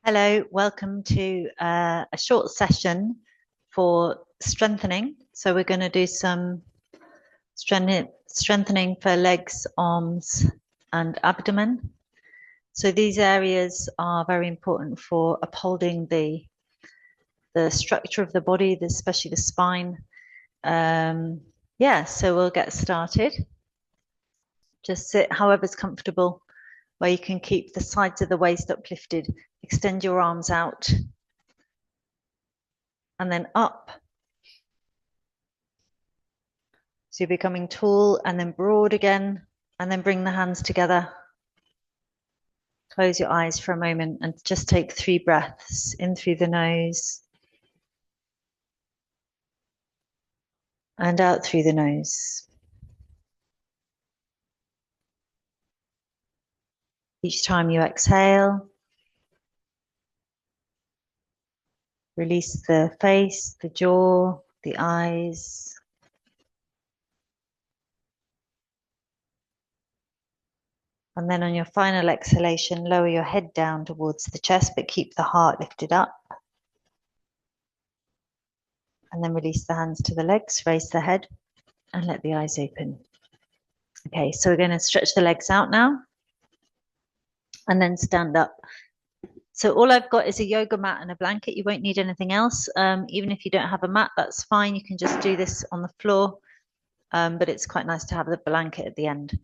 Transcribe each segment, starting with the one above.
Hello, welcome to a short session for strengthening. So we're going to do some strengthening for legs, arms, and abdomen. So these areas are very important for upholding the structure of the body, especially the spine. Yeah, so we'll get started. Just sit however's comfortable, where you can keep the sides of the waist uplifted. Extend your arms out and then up. So you're becoming tall and then broad again, and then bring the hands together. Close your eyes for a moment and just take 3 breaths in through the nose and out through the nose. Each time you exhale, release the face, the jaw, the eyes. And then on your final exhalation, lower your head down towards the chest, but keep the heart lifted up. And then release the hands to the legs, raise the head, and let the eyes open. Okay, so we're going to stretch the legs out now, and then stand up. So all I've got is a yoga mat and a blanket. You won't need anything else. Even if you don't have a mat, that's fine. You can just do this on the floor, but it's quite nice to have the blanket at the end.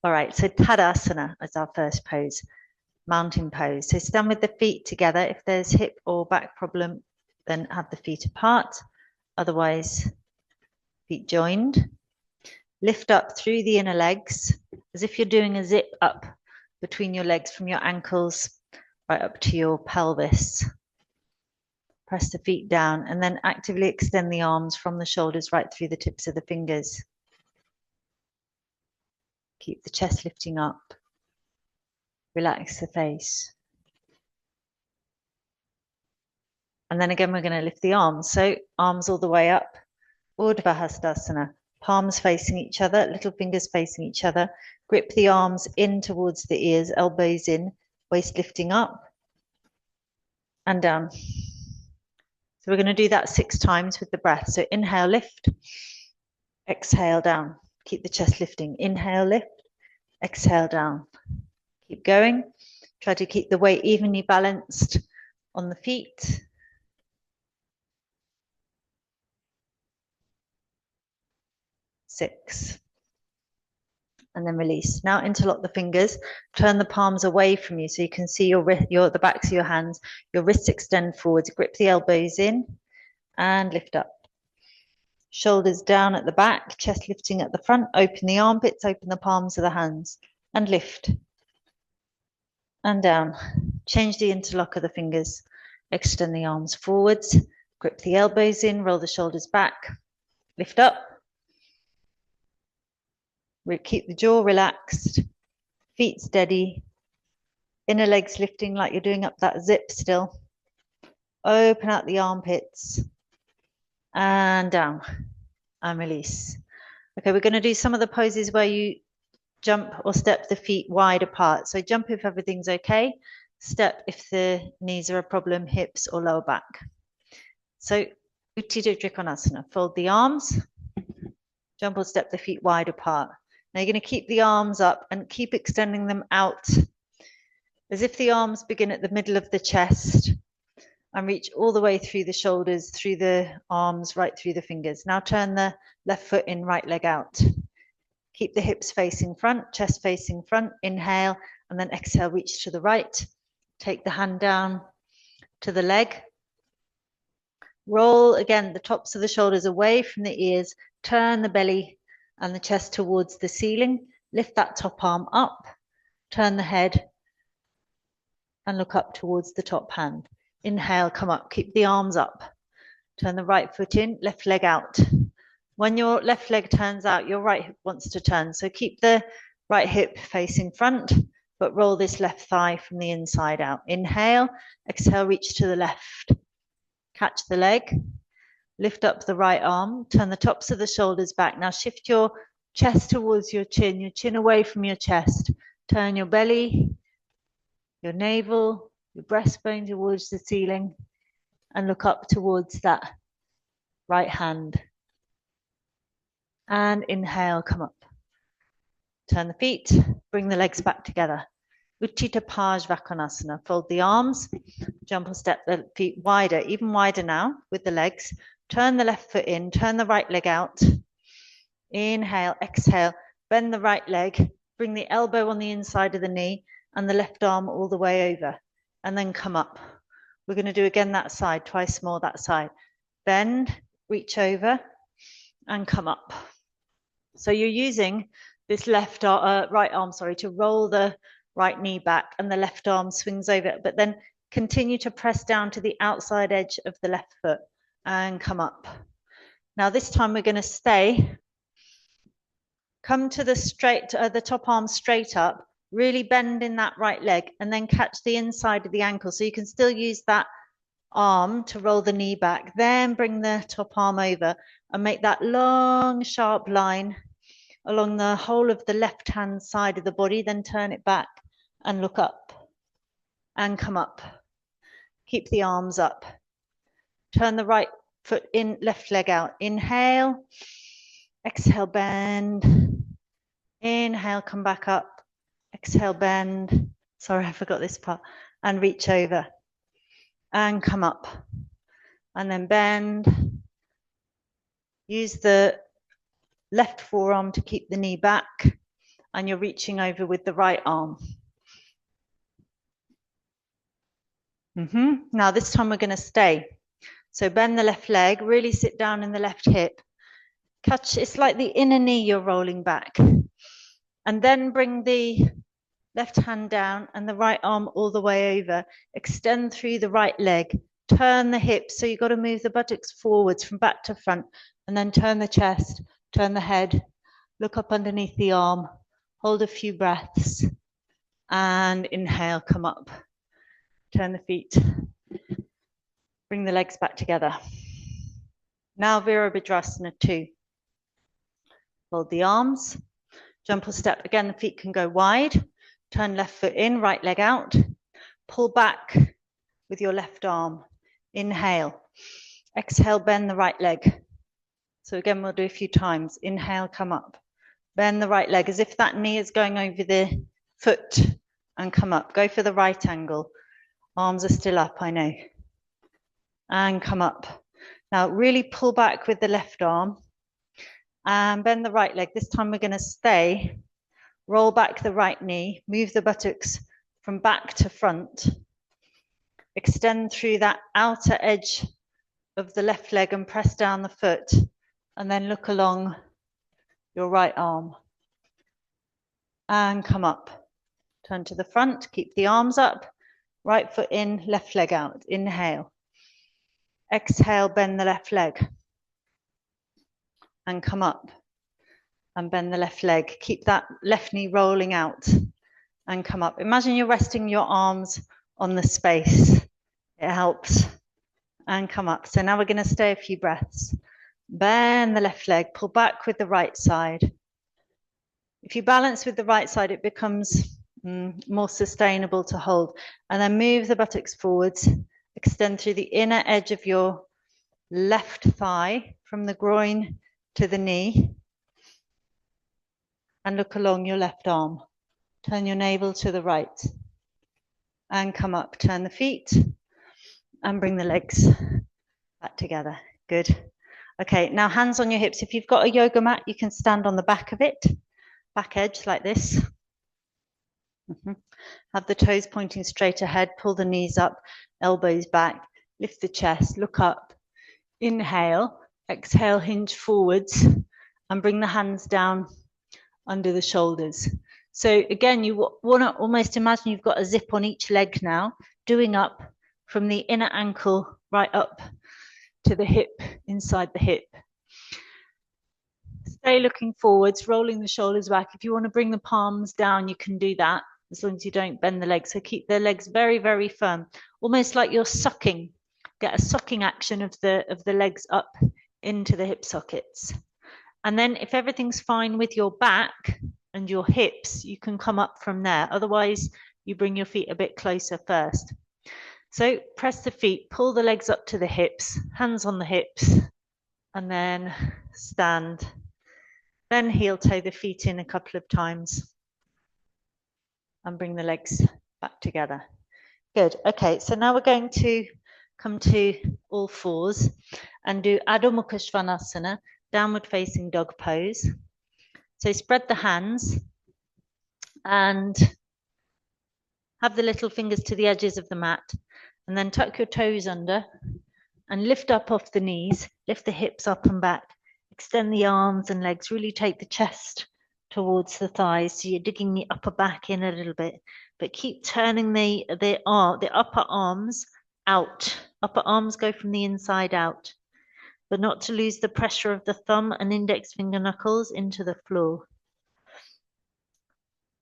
All right, so Tadasana is our first pose, mountain pose. So stand with the feet together. If there's hip or back problem, then have the feet apart. Otherwise, feet joined. Lift up through the inner legs, as if you're doing a zip up between your legs from your ankles right up to your pelvis. Press the feet down and then actively extend the arms from the shoulders right through the tips of the fingers. Keep the chest lifting up. Relax the face. And then again, we're going to lift the arms. So arms all the way up. Urdhva Hastasana. Palms facing each other, little fingers facing each other. Grip the arms in towards the ears, elbows in, waist lifting up and down. So we're going to do that 6 times with the breath. So inhale, lift. Exhale, down. Keep the chest lifting. Inhale, lift. Exhale, down. Keep going. Try to keep the weight evenly balanced on the feet. Six. And then release. Now interlock the fingers. Turn the palms away from you so you can see the backs of your hands. Your wrists extend forwards. Grip the elbows in and lift up. Shoulders down at the back, chest lifting at the front. Open the armpits, open the palms of the hands and lift. And down. Change the interlock of the fingers. Extend the arms forwards. Grip the elbows in, roll the shoulders back. Lift up. Keep the jaw relaxed. Feet steady. Inner legs lifting like you're doing up that zip still. Open out the armpits. And down. And release. Okay, we're going to do some of the poses where you jump or step the feet wide apart. So jump if everything's okay. Step if the knees are a problem, hips or lower back. So Uttita Trikonasana. Fold the arms. Jump or step the feet wide apart. Now you're going to keep the arms up and keep extending them out as if the arms begin at the middle of the chest and reach all the way through the shoulders, through the arms, right through the fingers. Now turn the left foot in, right leg out. Keep the hips facing front, chest facing front. Inhale and then exhale, reach to the right. Take the hand down to the leg. Roll again the tops of the shoulders away from the ears. Turn the belly and the chest towards the ceiling. Lift that top arm up. Turn the head and look up towards the top hand. Inhale, come up, keep the arms up. Turn the right foot in, left leg out. When your left leg turns out, your right hip wants to turn. So keep the right hip facing front, but roll this left thigh from the inside out. Inhale, exhale, reach to the left. Catch the leg, lift up the right arm, turn the tops of the shoulders back. Now shift your chest towards your chin away from your chest. Turn your belly, your navel, your breastbone towards the ceiling, and look up towards that right hand. And inhale, come up. Turn the feet, bring the legs back together. Utthita Parsvakonasana. Fold the arms, jump or step the feet wider, even wider now with the legs. Turn the left foot in, turn the right leg out. Inhale, exhale, bend the right leg, bring the elbow on the inside of the knee and the left arm all the way over, and then come up. We're going to do again that side, twice more that side. Bend, reach over, and come up. So you're using this right arm, to roll the right knee back, and the left arm swings over, but then continue to press down to the outside edge of the left foot and come up. Now this time we're going to stay. Come to the top arm straight up, really bend in that right leg, and then catch the inside of the ankle. So you can still use that arm to roll the knee back, then bring the top arm over and make that long, sharp line along the whole of the left-hand side of the body, then turn it back and look up and come up. Keep the arms up. Turn the right foot in, left leg out. Inhale, exhale, bend. Inhale, come back up. Exhale, bend. Sorry, I forgot this part. And reach over and come up. And then bend. Use the left forearm to keep the knee back, and you're reaching over with the right arm. Now this time we're going to stay. So bend the left leg, really sit down in the left hip. Catch, it's like the inner knee you're rolling back. And then bring the left hand down and the right arm all the way over. Extend through the right leg. Turn the hips, so you've got to move the buttocks forwards from back to front, and then turn the chest. Turn the head, look up underneath the arm, hold a few breaths, and inhale, come up. Turn the feet, bring the legs back together. Now Virabhadrasana 2. Fold the arms, jump or step. Again, the feet can go wide. Turn left foot in, right leg out. Pull back with your left arm. Inhale. Exhale, bend the right leg. So again, we'll do a few times. Inhale, come up. Bend the right leg as if that knee is going over the foot, and come up. Go for the right angle. Arms are still up, I know. And come up. Now really pull back with the left arm and bend the right leg. This time we're going to stay. Roll back the right knee. Move the buttocks from back to front. Extend through that outer edge of the left leg and press down the foot. And then look along your right arm. And come up. Turn to the front, keep the arms up. Right foot in, left leg out. Inhale. Exhale, bend the left leg. And come up. And bend the left leg. Keep that left knee rolling out. And come up. Imagine you're resting your arms on the space. It helps. And come up. So now we're going to stay a few breaths. Bend the left leg, pull back with the right side. If you balance with the right side, it becomes more sustainable to hold. And then move the buttocks forwards, extend through the inner edge of your left thigh from the groin to the knee. And look along your left arm. Turn your navel to the right. And come up, turn the feet and bring the legs back together. Good. Okay, now hands on your hips. If you've got a yoga mat, you can stand on the back of it, back edge like this. Have the toes pointing straight ahead, pull the knees up, elbows back, lift the chest, look up, inhale, exhale, hinge forwards, and bring the hands down under the shoulders. So again, you want to almost imagine you've got a zip on each leg now, doing up from the inner ankle right up to the hip, inside the hip. Stay looking forwards, rolling the shoulders back. If you want to bring the palms down, you can do that, as long as you don't bend the legs. So keep the legs very, very firm, almost like you're sucking. Get a sucking action of the legs up into the hip sockets. And then if everything's fine with your back and your hips, you can come up from there. Otherwise, you bring your feet a bit closer first. So press the feet, pull the legs up to the hips, hands on the hips, and then stand. Then heel toe the feet in a couple of times and bring the legs back together. Good. Okay, so now we're going to come to all fours and do Adho Mukha Svanasana, downward facing dog pose. So spread the hands and have the little fingers to the edges of the mat, and then tuck your toes under and lift up off the knees, lift the hips up and back, extend the arms and legs, really take the chest towards the thighs. So you're digging the upper back in a little bit, but keep turning the upper arms out. Upper arms go from the inside out, but not to lose the pressure of the thumb and index finger knuckles into the floor.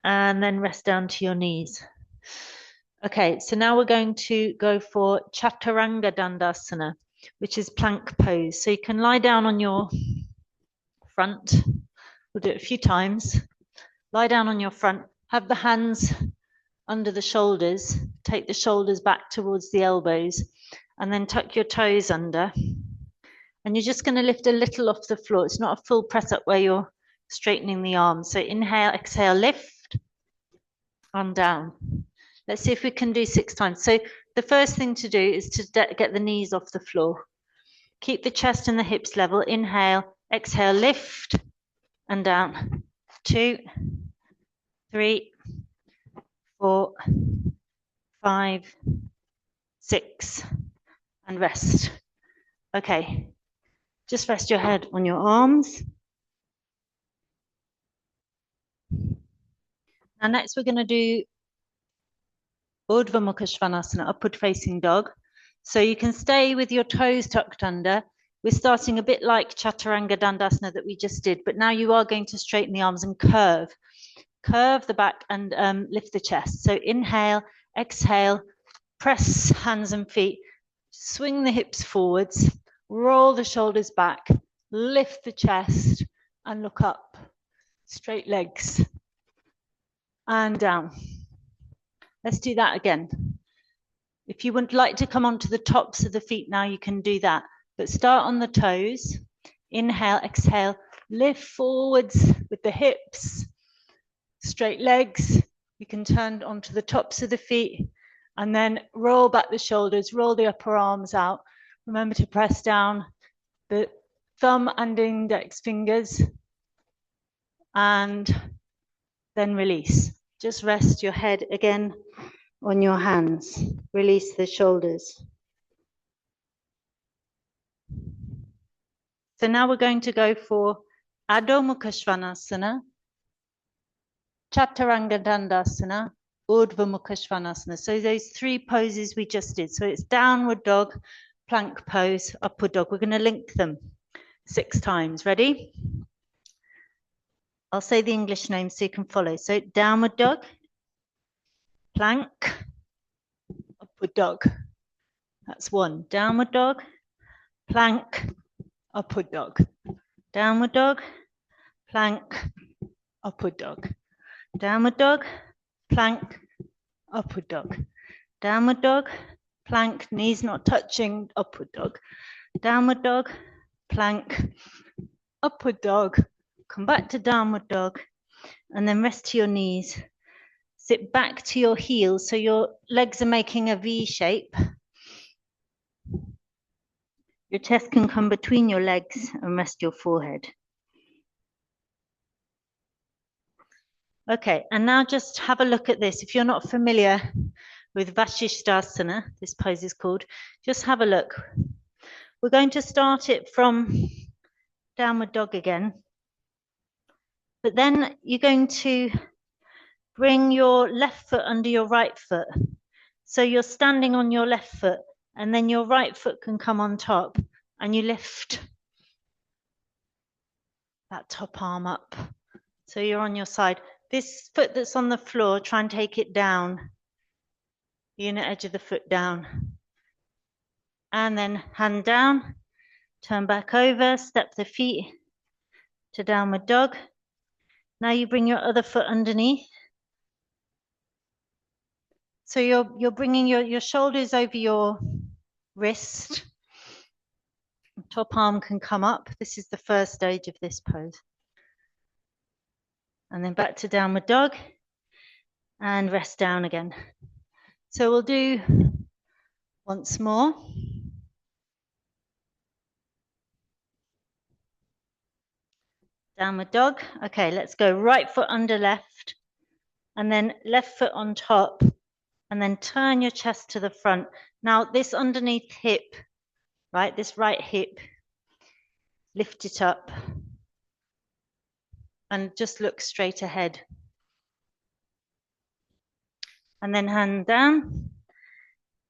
And then rest down to your knees. Okay, so now we're going to go for Chaturanga Dandasana, which is plank pose. So you can lie down on your front. We'll do it a few times. Lie down on your front, have the hands under the shoulders, take the shoulders back towards the elbows, and then tuck your toes under. And you're just going to lift a little off the floor. It's not a full press up where you're straightening the arms. So inhale, exhale, lift, and down. Let's see if we can do 6 times. So the first thing to do is to get the knees off the floor. Keep the chest and the hips level. Inhale, exhale, lift, and down. 2, 3, 4, 5, 6, and rest. Okay, just rest your head on your arms. Now next we're going to do Urdhva Mukha Svanasana, upward facing dog. So you can stay with your toes tucked under. We're starting a bit like Chaturanga Dandasana that we just did, but now you are going to straighten the arms and curve. Curve the back and lift the chest. So inhale, exhale, press hands and feet, swing the hips forwards, roll the shoulders back, lift the chest and look up. Straight legs and down. Let's do that again. If you would like to come onto the tops of the feet now, you can do that. But start on the toes. Inhale, exhale, lift forwards with the hips. Straight legs. You can turn onto the tops of the feet and then roll back the shoulders, roll the upper arms out. Remember to press down the thumb and index fingers and then release. Just rest your head again on your hands. Release the shoulders. So now we're going to go for Adho Mukha Svanasana, Chaturanga Dandasana, Urdhva Mukha Svanasana. So those 3 poses we just did. So it's downward dog, plank pose, upward dog. We're going to link them 6 times. Ready? I'll say the English name so you can follow. So downward dog, plank, upward dog. That's 1. Downward dog, plank, upward dog. Downward dog, plank, upward dog. Downward dog, plank, upward dog. Downward dog, plank, knees not touching, upward dog. Downward dog, plank, upward dog. Come back to downward dog and then rest to your knees. Sit back to your heels so your legs are making a V shape. Your chest can come between your legs and rest your forehead. Okay, and now just have a look at this. If you're not familiar with Vasishthasana, this pose is called, just have a look. We're going to start it from downward dog again. But then you're going to bring your left foot under your right foot. So you're standing on your left foot and then your right foot can come on top and you lift that top arm up. So you're on your side. This foot that's on the floor, try and take it down. The inner edge of the foot down. And then hand down, turn back over, step the feet to downward dog. Now you bring your other foot underneath. So you're bringing your shoulders over your wrist. Top arm can come up. This is the first stage of this pose. And then back to downward dog and rest down again. So we'll do once more. Downward dog. Okay, let's go right foot under left and then left foot on top and then turn your chest to the front. Now this underneath hip, right, this right hip, lift it up and just look straight ahead. And then hand down,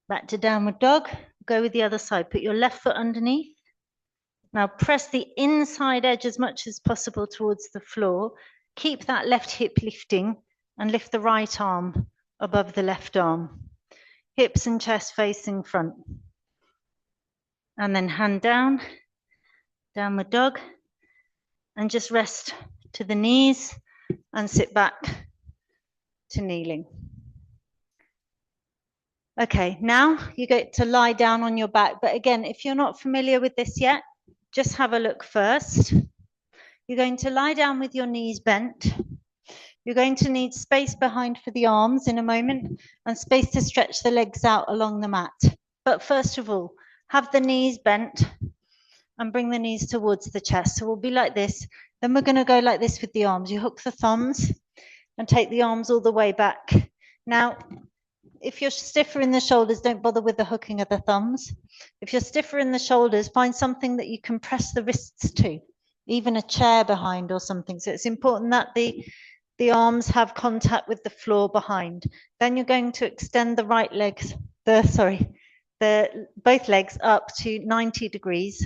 back to downward dog. Go with the other side. Put your left foot underneath. Now press the inside edge as much as possible towards the floor. Keep that left hip lifting and lift the right arm above the left arm. Hips and chest facing front. And then hand down, downward dog, and just rest to the knees and sit back to kneeling. Okay, now you get to lie down on your back. But again, if you're not familiar with this yet, just have a look first. You're going to lie down with your knees bent. You're going to need space behind for the arms in a moment and space to stretch the legs out along the mat. But first of all, have the knees bent and bring the knees towards the chest. So we'll be like this. Then we're going to go like this with the arms. You hook the thumbs and take the arms all the way back. Now, if you're stiffer in the shoulders, don't bother with the hooking of the thumbs. If you're stiffer in the shoulders, find something that you can press the wrists to, even a chair behind or something. So it's important that the arms have contact with the floor behind. Then you're going to extend the right legs, both legs up to 90 degrees.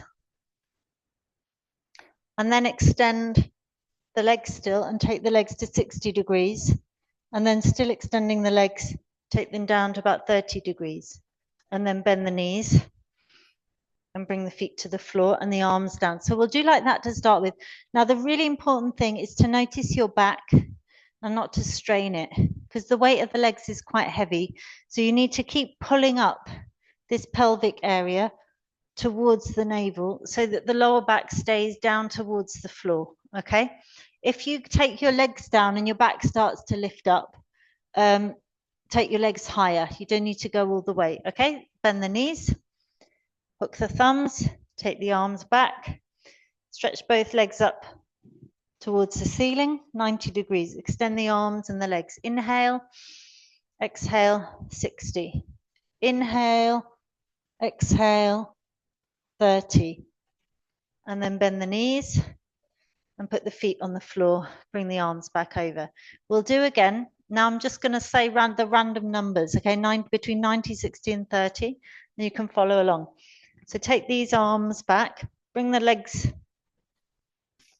And then extend the legs still and take the legs to 60 degrees. And then still extending the legs, take them down to about 30 degrees. And then bend the knees and bring the feet to the floor and the arms down. So we'll do like that to start with. Now, the really important thing is to notice your back and not to strain it, because the weight of the legs is quite heavy. So you need to keep pulling up this pelvic area towards the navel so that the lower back stays down towards the floor, okay? If you take your legs down and your back starts to lift up, take your legs higher. You don't need to go all the way, okay? Bend the knees, hook the thumbs, take the arms back, stretch both legs up towards the ceiling, 90 degrees. Extend the arms and the legs. Inhale, exhale, 60. Inhale, exhale, 30. And then bend the knees and put the feet on the floor. Bring the arms back over. We'll do again. Now I'm just going to say the random numbers, okay? Between 90, 60, and 30. And you can follow along. So take these arms back, bring the legs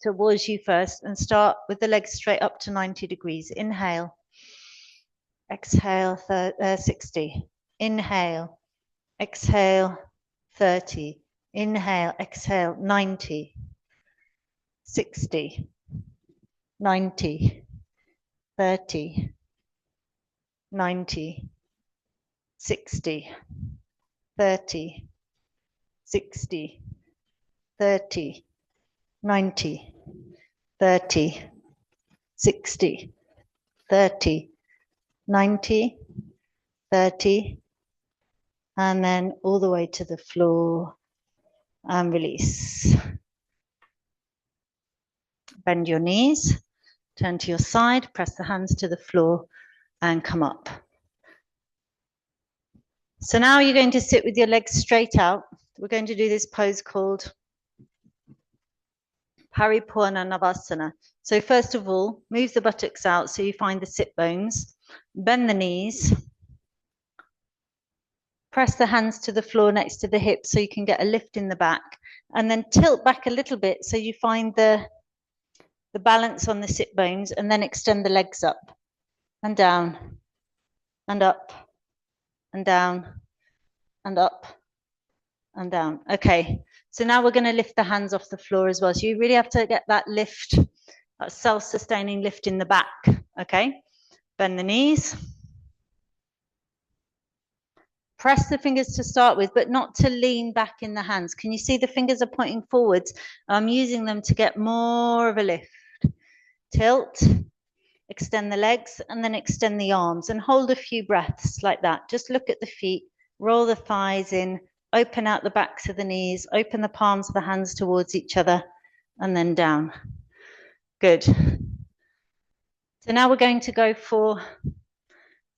towards you first, and start with the legs straight up to 90 degrees. Inhale, exhale, 60. Inhale, exhale, 30. Inhale, exhale, 90, 60, 90, 30, 90, 60, 30, 60, 30, 90, 30, 60, 30, 90, 30, and then all the way to the floor and release. Bend your knees, turn to your side, press the hands to the floor and come up. So now you're going to sit with your legs straight out. We're going to do this pose called Paripurna Navasana. So first of all, move the buttocks out so you find the sit bones. Bend the knees. Press the hands to the floor next to the hips so you can get a lift in the back. And then tilt back a little bit so you find the balance on the sit bones, and then extend the legs up and down and up and down and up and down. Okay, so now we're going to lift the hands off the floor as well. So you really have to get that lift, that self-sustaining lift in the back. Okay, bend the knees. Press the fingers to start with, but not to lean back in the hands. Can you see the fingers are pointing forwards? I'm using them to get more of a lift. Tilt, extend the legs, and then extend the arms, and hold a few breaths like that. Just look at the feet, roll the thighs in, open out the backs of the knees, open the palms of the hands towards each other, and then down. Good. So now we're going to go for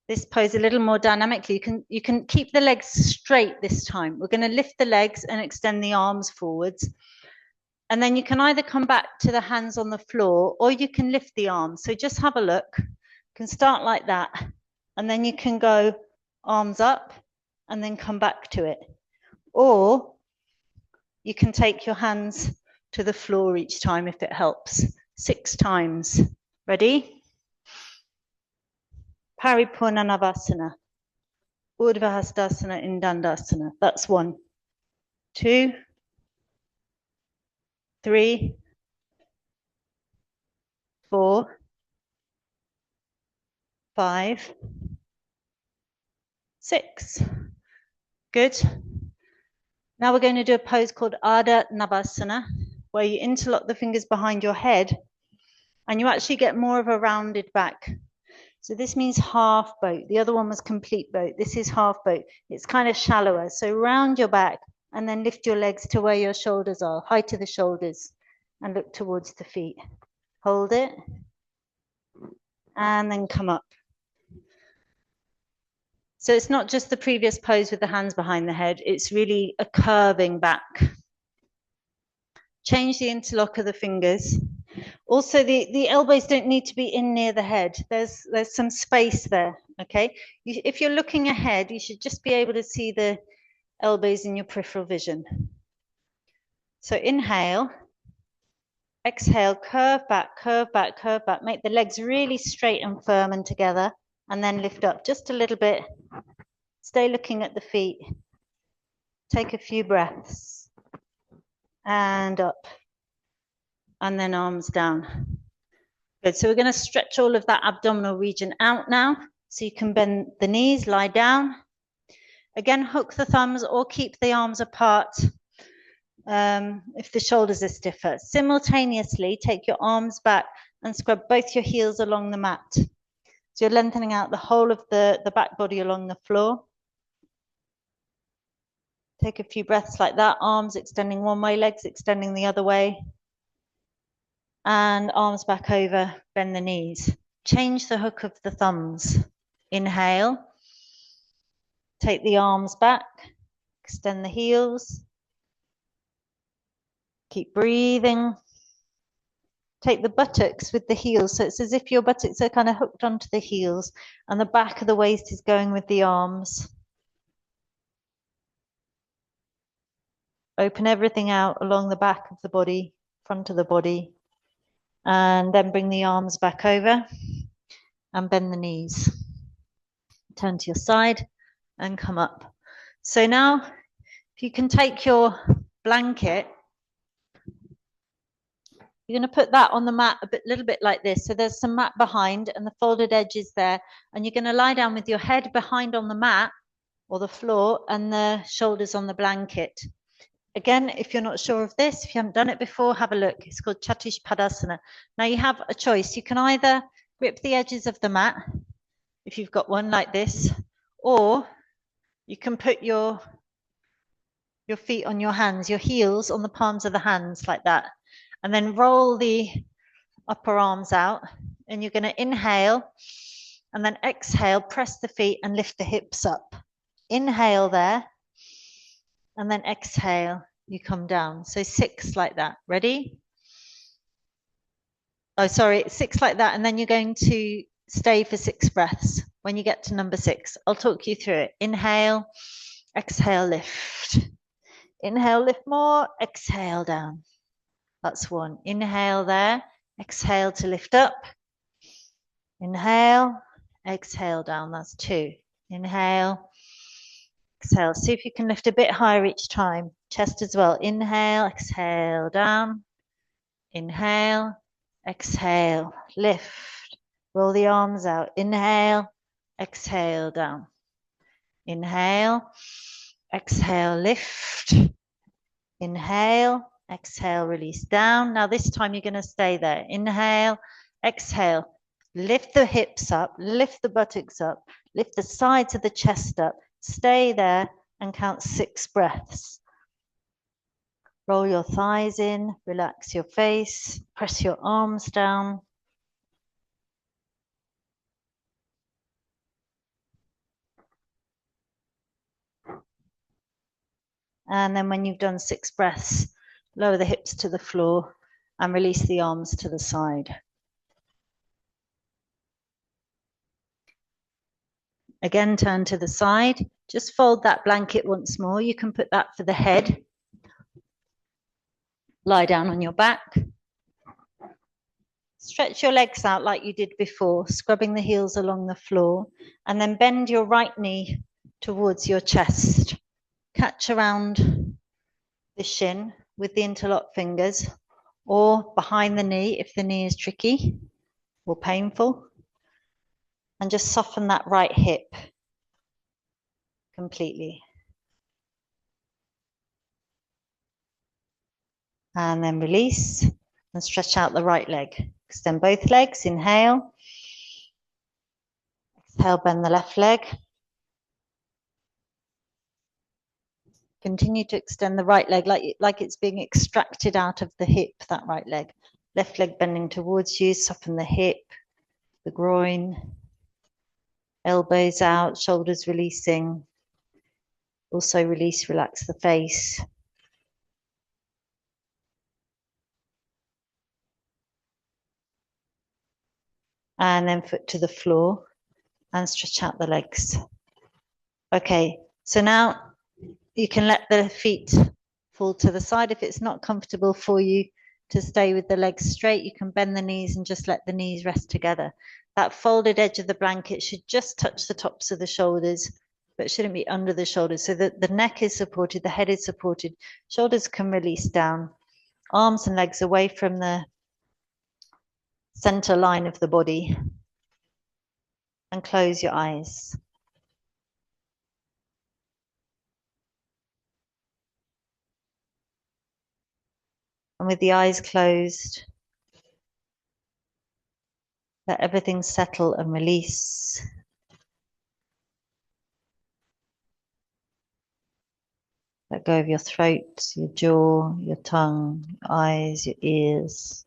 this pose a little more dynamically. You can keep the legs straight this time. We're going to lift the legs and extend the arms forwards. And then you can either come back to the hands on the floor or you can lift the arms. So just have a look. You can start like that. And then you can go arms up and then come back to it. Or you can take your hands to the floor each time if it helps. 6 times. Ready? Paripurnanavasana, Urdhva in Dandasana. That's 1, 2, 3, 4, 5, 6. Good. Now we're going to do a pose called Ardha Navasana, where you interlock the fingers behind your head and you actually get more of a rounded back. So this means half boat. The other one was complete boat. This is half boat. It's kind of shallower. So round your back and then lift your legs to where your shoulders are, height of the shoulders, and look towards the feet. Hold it. And then come up. So it's not just the previous pose with the hands behind the head. It's really a curving back. Change the interlock of the fingers. Also, the elbows don't need to be in near the head. There's some space there, okay? If you're looking ahead, you should just be able to see the elbows in your peripheral vision. So inhale, exhale, curve back, curve back, curve back. Make the legs really straight and firm and together, and then lift up just a little bit. Stay looking at the feet. Take a few breaths. And up. And then arms down. Good, so we're going to stretch all of that abdominal region out now. So you can bend the knees, lie down. Again, hook the thumbs or keep the arms apart if the shoulders are stiffer. Simultaneously, take your arms back and scrub both your heels along the mat. So you're lengthening out the whole of the back body along the floor. Take a few breaths like that, arms extending one way, legs extending the other way. And arms back over, bend the knees. Change the hook of the thumbs. Inhale. Take the arms back, extend the heels. Keep breathing. Take the buttocks with the heels. So it's as if your buttocks are kind of hooked onto the heels and the back of the waist is going with the arms. Open everything out along the back of the body, front of the body. And then bring the arms back over and bend the knees. Turn to your side and come up. So now, if you can take your blanket, you're going to put that on the mat a little bit like this. So there's some mat behind and the folded edges there. And you're going to lie down with your head behind on the mat or the floor and the shoulders on the blanket. Again, if you're not sure of this, if you haven't done it before, have a look. It's called Chatuspadasana. Now you have a choice. You can either grip the edges of the mat, if you've got one like this, or you can put your feet on your hands, your heels on the palms of the hands like that. And then roll the upper arms out. And you're going to inhale and then exhale, press the feet and lift the hips up. Inhale there. And then exhale, you come down. So 6 like that. Ready? Oh, sorry, 6 like that. And then you're going to stay for 6 breaths. When you get to number 6, I'll talk you through it. Inhale, exhale, lift. Inhale, lift more, exhale down. That's 1. Inhale there, exhale to lift up. Inhale, exhale down. That's 2. Inhale. Exhale, see if you can lift a bit higher each time. Chest as well. Inhale, exhale, down. Inhale, exhale, lift. Roll the arms out. Inhale, exhale, down. Inhale, exhale, lift. Inhale, exhale, release down. Now this time you're going to stay there. Inhale, exhale, lift the hips up, lift the buttocks up, lift the sides of the chest up. Stay there and count 6 breaths. Roll your thighs in, relax your face, press your arms down. And then when you've done 6 breaths, lower the hips to the floor and release the arms to the side. Again, turn to the side. Just fold that blanket once more. You can put that for the head. Lie down on your back. Stretch your legs out like you did before, scrubbing the heels along the floor, and then bend your right knee towards your chest. Catch around the shin with the interlocked fingers, or behind the knee if the knee is tricky or painful, and just soften that right hip completely. And then release and stretch out the right leg. Extend both legs, inhale. Exhale, bend the left leg. Continue to extend the right leg like it's being extracted out of the hip, that right leg. Left leg bending towards you, soften the hip, the groin, elbows out, shoulders releasing. Also release, relax the face. And then foot to the floor and stretch out the legs. Okay, so now you can let the feet fall to the side. If it's not comfortable for you to stay with the legs straight, you can bend the knees and just let the knees rest together. That folded edge of the blanket should just touch the tops of the shoulders, but it shouldn't be under the shoulders, so that the neck is supported, the head is supported, shoulders can release down, arms and legs away from the center line of the body, and close your eyes. And with the eyes closed, let everything settle and release. Let go of your throat, your jaw, your tongue, your eyes, your ears.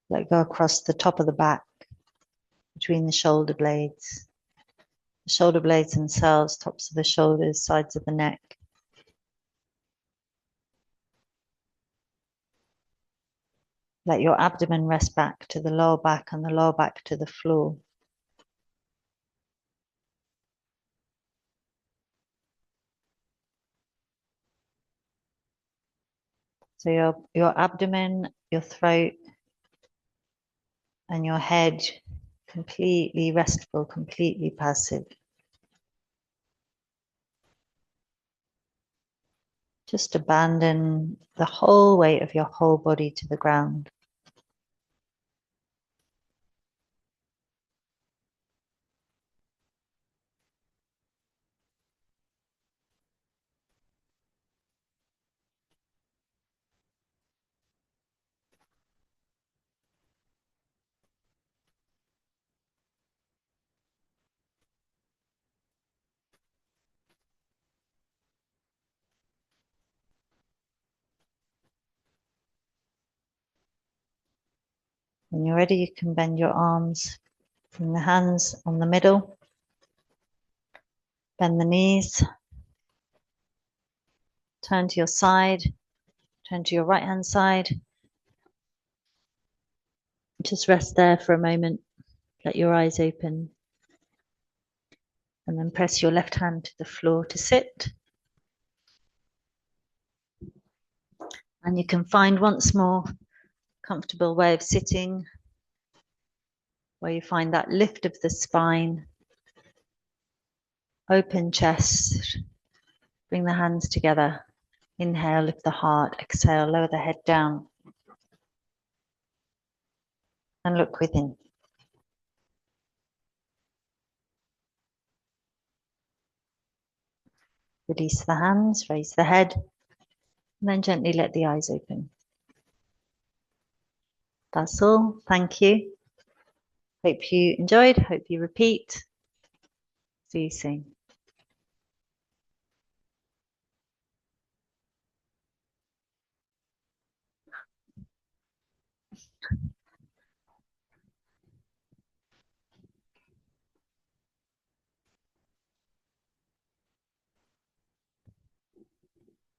Let go across the top of the back, between the shoulder blades. The shoulder blades themselves, tops of the shoulders, sides of the neck. Let your abdomen rest back to the lower back and the lower back to the floor. So your abdomen, your throat, and your head completely restful, completely passive. Just abandon the whole weight of your whole body to the ground. When you're ready, you can bend your arms, bring the hands on the middle, bend the knees, turn to your side, turn to your right hand side. Just rest there for a moment, let your eyes open, and then press your left hand to the floor to sit. And you can find once more a comfortable way of sitting. where you find that lift of the spine, open chest. Bring the hands together. Inhale, lift the heart. Exhale, lower the head down. And look within. Release the hands, raise the head, and then gently let the eyes open. That's all. Thank you. Hope you enjoyed. Hope you repeat. See you soon.